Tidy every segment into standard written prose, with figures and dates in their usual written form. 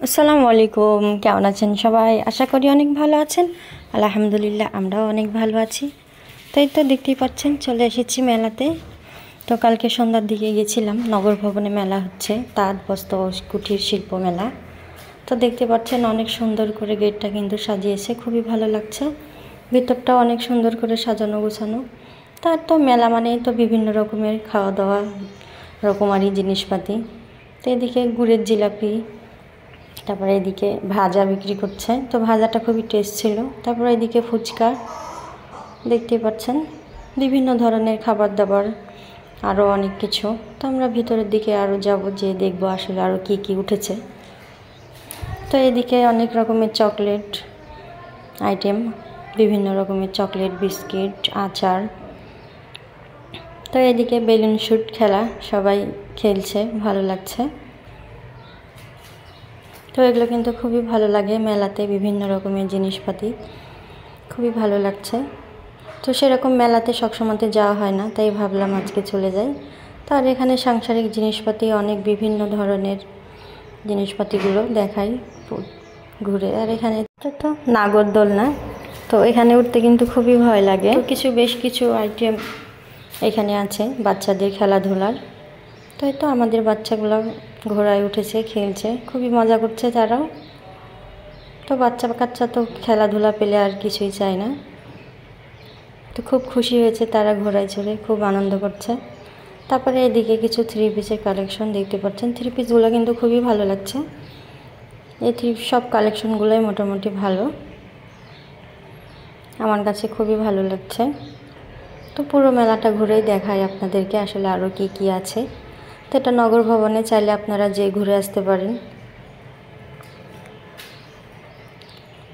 আসসালামু আলাইকুম, কেমন আছেন সবাই? আশা করি অনেক ভালো আছেন। আলহামদুলিল্লাহ, আমরাও অনেক ভালো আছি। তাই তো দেখতেই পাচ্ছেন, চলে এসেছি মেলাতে। তো কালকে সন্ধ্যার দিকে গেছিলাম, নগর ভবনে মেলা হচ্ছে, তাঁত বস্ত্র ও কুটির শিল্প মেলা। তো দেখতে পাচ্ছেন অনেক সুন্দর করে গেটটা কিন্তু সাজিয়েছে, খুবই ভালো লাগছে। ভিতরটাও অনেক সুন্দর করে সাজানো গোছানো। তার তো মেলা মানেই তো বিভিন্ন রকমের খাওয়া দাওয়া, রকমারি জিনিসপাতি। তো এদিকে গুড়ের জিলাপি, তারপরে এদিকে ভাজা বিক্রি করছে, তো ভাজাটা খুবই টেস্ট ছিল। তারপরে এদিকে ফুচকা দেখতে পাচ্ছেন, বিভিন্ন ধরনের খাবার দাবার, আরও অনেক কিছু। তো আমরা ভিতরের দিকে আরও যাব, যে দেখবো আসলে আরও কি কি উঠেছে। তো এদিকে অনেক রকমের চকলেট আইটেম, বিভিন্ন রকমের চকলেট, বিস্কিট, আচার। তো এদিকে বেলুন শুট খেলা, সবাই খেলছে, ভালো লাগছে। তো এগুলো কিন্তু খুবই ভালো লাগে মেলাতে, বিভিন্ন রকমের জিনিসপাতি খুবই ভালো লাগছে। তো সেরকম মেলাতে সবসময়তে যাওয়া হয় না, তাই ভাবলাম আজকে চলে যাই। তো আর এখানে সাংসারিক জিনিসপাতি, অনেক বিভিন্ন ধরনের জিনিসপাতিগুলো দেখাই ঘুরে। আর এখানে তো নাগরদোলনা, তো এখানে উঠতে কিন্তু খুবই ভয় লাগে। তো বেশ কিছু আইটেম এখানে আছে বাচ্চাদের খেলাধুলার। তো এই তো আমাদের বাচ্চাগুলো ঘোড়ায় উঠেছে, খেলছে, খুবই মজা করছে তারাও। তো বাচ্চা কাচ্চা তো খেলাধুলা পেলে আর কিছুই চায় না। তো খুব খুশি হয়েছে তারা, ঘোড়ায় চড়ে খুব আনন্দ করছে। তারপরে এদিকে কিছু থ্রি পিসের কালেকশন দেখতে পাচ্ছেন। থ্রি পিসগুলো কিন্তু খুবই ভালো লাগছে। এই সব কালেকশনগুলোই মোটামুটি ভালো, আমার কাছে খুবই ভালো লাগছে। তো পুরো মেলাটা ঘুরেই দেখায় আপনাদেরকে আসলে আরও কি কি আছে। তো এটা নগর ভবনে, চাইলে আপনারা যে ঘুরে আসতে পারেন।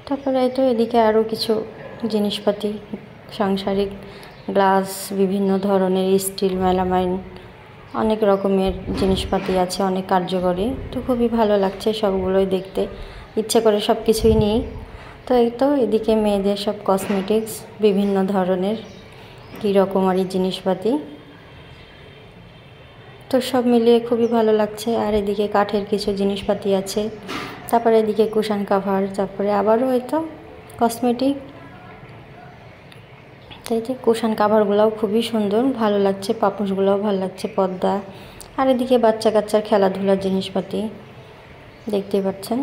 তারপরে তো এদিকে আরও কিছু জিনিসপাতি, সাংসারিক গ্লাস, বিভিন্ন ধরনের স্টিল, মেলামাইন, অনেক রকমের জিনিসপাতি আছে, অনেক কার্যকরী। তো খুবই ভালো লাগছে সবগুলোই দেখতে, ইচ্ছে করে সব কিছুই নিই। তো এই তো এদিকে মেয়েদের সব কসমেটিক্স, বিভিন্ন ধরনের কী রকমারি জিনিসপাতি, তো সব মিলিয়ে খুবই ভালো লাগছে। আর এদিকে কাঠের কিছু জিনিসপাতি আছে, তারপরে এদিকে কুশন কাভার, তারপরে আবারও হয়তো কসমেটিক। তাই যে কুশন কাভারগুলোও খুবই সুন্দর, ভালো লাগছে, পাপোশগুলোও ভালো লাগছে, পর্দা। আর এদিকে বাচ্চা কাচ্চার খেলাধুলার জিনিসপাতি দেখতেই পাচ্ছেন,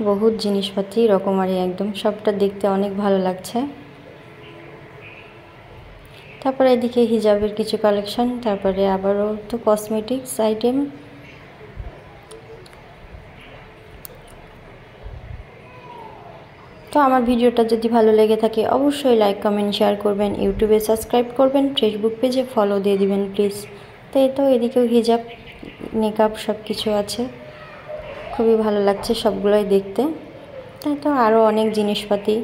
বহুত জিনিসপাতি রকমারি, একদম সবটা দেখতে অনেক ভালো লাগছে। তারপরে এদিকে হিজাবের কিছু কালেকশন, তারপরে আবারও তো কসমেটিক্স আইটেম। তো আমার ভিডিওটা যদি ভালো লেগে থাকে অবশ্যই লাইক, কমেন্ট, শেয়ার করবেন, ইউটিউবে সাবস্ক্রাইব করবেন, ফেসবুক পেজে ফলো দিয়ে দিবেন প্লিজ। তো এই তো এদিকেও হিজাব, মেকআপ সব কিছু আছে, খুবই ভালো লাগছে সবগুলোই দেখতে। তাই তো আরও অনেক জিনিসপাতি,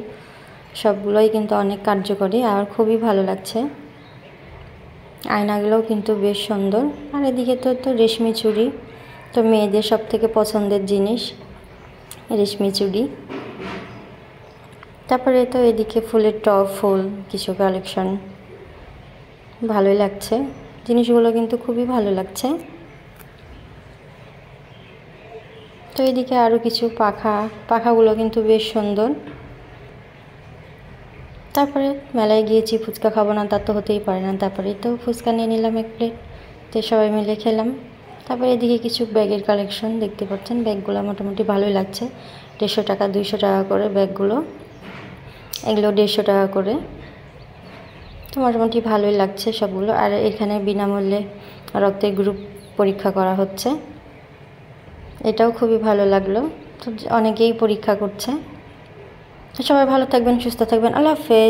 সবগুলোই কিন্তু অনেক কার্যকরী, আর খুবই ভালো লাগছে। আয়নাগুলোও কিন্তু বেশ সুন্দর। আর এদিকে তো রেশমি চুড়ি, তো মেয়েদের সব থেকে পছন্দের জিনিস রেশমি চুড়ি। তারপরে তো এদিকে ফুলের টব, ফুল কিছু কালেকশন, ভালোই লাগছে জিনিসগুলো, কিন্তু খুবই ভালো লাগছে। তো এদিকে আরও কিছু পাখাগুলো কিন্তু বেশ সুন্দর। তারপরে মেলায় গিয়েছি, ফুচকা খাবো না তা তো হতেই পারে না, তারপরে তো ফুচকা নিয়ে নিলাম 1 প্লেট, তো সবাই মিলে খেলাম। তারপরে এদিকে কিছু ব্যাগের কালেকশন দেখতে পাচ্ছেন, ব্যাগগুলো মোটামুটি ভালোই লাগছে। 150 টাকা 200 টাকা করে ব্যাগগুলো, এগুলো 150 টাকা করে, তো মোটামুটি ভালোই লাগছে সবগুলো। আর এখানে বিনামূল্যে রক্তের গ্রুপ পরীক্ষা করা হচ্ছে, এটাও খুবই ভালো লাগলো। তো অনেকেই পরীক্ষা করছে। সবাই ভালো থাকবেন, সুস্থ থাকবেন, আল্লাহ হাফেজ।